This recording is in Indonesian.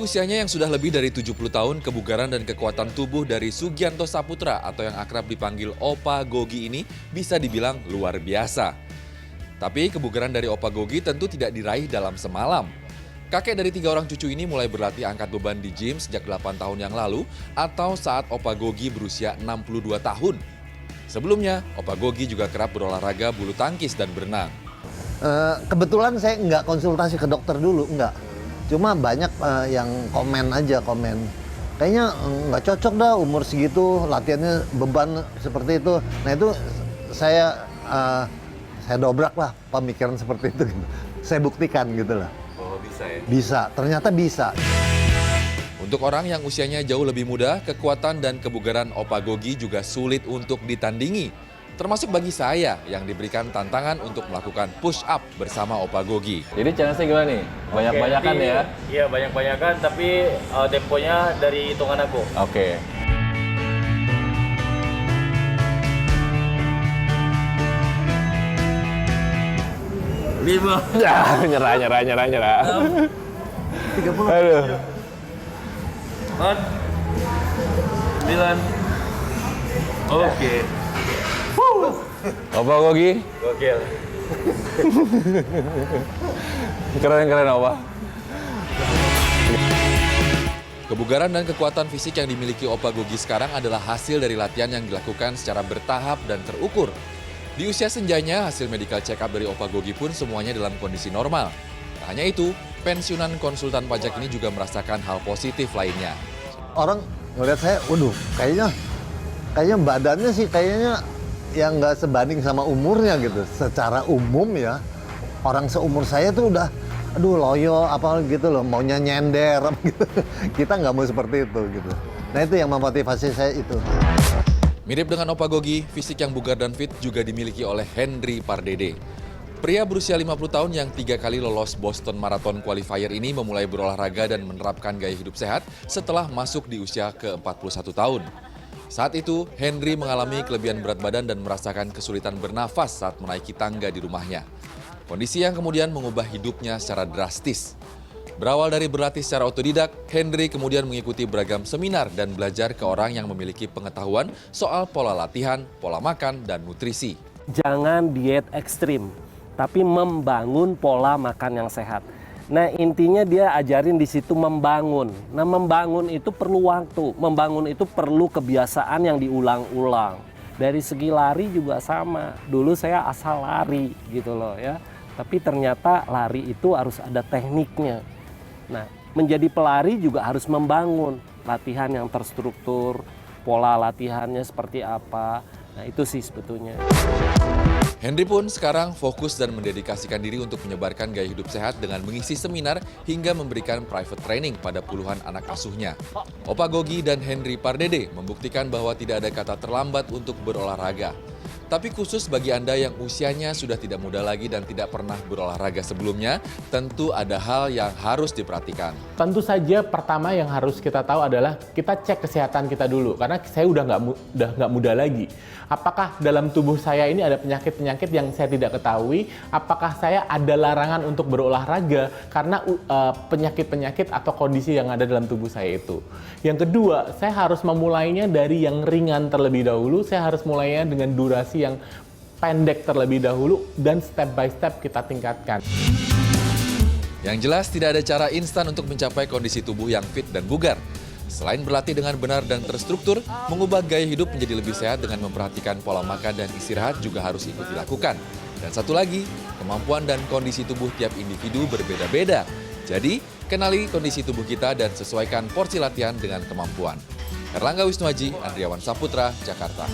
usianya yang sudah lebih dari 70 tahun, kebugaran dan kekuatan tubuh dari Sugianto Saputra atau yang akrab dipanggil Opa Gogi ini bisa dibilang luar biasa. Tapi kebugaran dari Opa Gogi tentu tidak diraih dalam semalam. Kakek dari 3 orang cucu ini mulai berlatih angkat beban di gym sejak 8 tahun yang lalu atau saat Opa Gogi berusia 62 tahun. Sebelumnya, Opa Gogi juga kerap berolahraga bulu tangkis dan berenang. Kebetulan saya nggak konsultasi ke dokter dulu, nggak. Cuma banyak yang komen. Kayaknya nggak cocok dah umur segitu, latihannya beban seperti itu. Nah itu saya dobrak lah pemikiran seperti itu. Gitu. Saya buktikan gitu lah. Oh bisa ya? Bisa, ternyata bisa. Untuk orang yang usianya jauh lebih muda, kekuatan dan kebugaran Opa Gogi juga sulit untuk ditandingi. Termasuk bagi saya yang diberikan tantangan untuk melakukan push up bersama Opa Gogi. Jadi challenge-nya gimana nih? Banyak-banyakan ya? Iya, banyak-banyakan, tapi temponya dari hitungan aku. Oke. Lima. Ya, nyerah. 30. Aduh. 4. 9. Oke. Opa Gogi, Gokil. keren Opa. Kebugaran dan kekuatan fisik yang dimiliki Opa Gogi sekarang adalah hasil dari latihan yang dilakukan secara bertahap dan terukur. Di usia senjanya, hasil medical check-up dari Opa Gogi pun semuanya dalam kondisi normal. Tak hanya itu, pensiunan konsultan pajak ini juga merasakan hal positif lainnya. Orang ngeliat saya, waduh, kayaknya badannya sih kayaknya yang nggak sebanding sama umurnya gitu. Secara umum ya, orang seumur saya tuh udah, aduh loyo apa gitu loh, maunya nyender gitu. Kita nggak mau seperti itu gitu. Nah itu yang memotivasi saya itu. Mirip dengan Opa Gogi, fisik yang bugar dan fit juga dimiliki oleh Henry Pardede. Pria berusia 50 tahun yang 3 kali lolos Boston Marathon Qualifier ini memulai berolahraga dan menerapkan gaya hidup sehat setelah masuk di usia ke-41 tahun. Saat itu, Henry mengalami kelebihan berat badan dan merasakan kesulitan bernafas saat menaiki tangga di rumahnya. Kondisi yang kemudian mengubah hidupnya secara drastis. Berawal dari berlatih secara otodidak, Henry kemudian mengikuti beragam seminar dan belajar ke orang yang memiliki pengetahuan soal pola latihan, pola makan, dan nutrisi. Jangan diet ekstrim, tapi membangun pola makan yang sehat. Nah intinya dia ajarin di situ membangun. Nah membangun itu perlu waktu, membangun itu perlu kebiasaan yang diulang-ulang. Dari segi lari juga sama. Dulu saya asal lari gitu loh ya. Tapi ternyata lari itu harus ada tekniknya. Nah menjadi pelari juga harus membangun latihan yang terstruktur, pola latihannya seperti apa. Nah itu sih sebetulnya. Henry pun sekarang fokus dan mendedikasikan diri untuk menyebarkan gaya hidup sehat dengan mengisi seminar hingga memberikan private training pada puluhan anak asuhnya. Opa Gogi dan Henry Pardede membuktikan bahwa tidak ada kata terlambat untuk berolahraga. Tapi khusus bagi Anda yang usianya sudah tidak muda lagi dan tidak pernah berolahraga sebelumnya, tentu ada hal yang harus diperhatikan. Tentu saja pertama yang harus kita tahu adalah kita cek kesehatan kita dulu. Karena saya udah nggak muda lagi. Apakah dalam tubuh saya ini ada penyakit-penyakit yang saya tidak ketahui? Apakah saya ada larangan untuk berolahraga karena penyakit-penyakit atau kondisi yang ada dalam tubuh saya itu? Yang kedua, saya harus memulainya dari yang ringan terlebih dahulu. Saya harus mulainya dengan durasi yang pendek terlebih dahulu dan step by step kita tingkatkan. Yang jelas tidak ada cara instan untuk mencapai kondisi tubuh yang fit dan bugar. Selain berlatih dengan benar dan terstruktur, mengubah gaya hidup menjadi lebih sehat dengan memperhatikan pola makan dan istirahat juga harus ikut dilakukan. Dan satu lagi, kemampuan dan kondisi tubuh tiap individu berbeda-beda. Jadi, kenali kondisi tubuh kita dan sesuaikan porsi latihan dengan kemampuan. Erlangga Wisnuaji, Andriawan Saputra, Jakarta.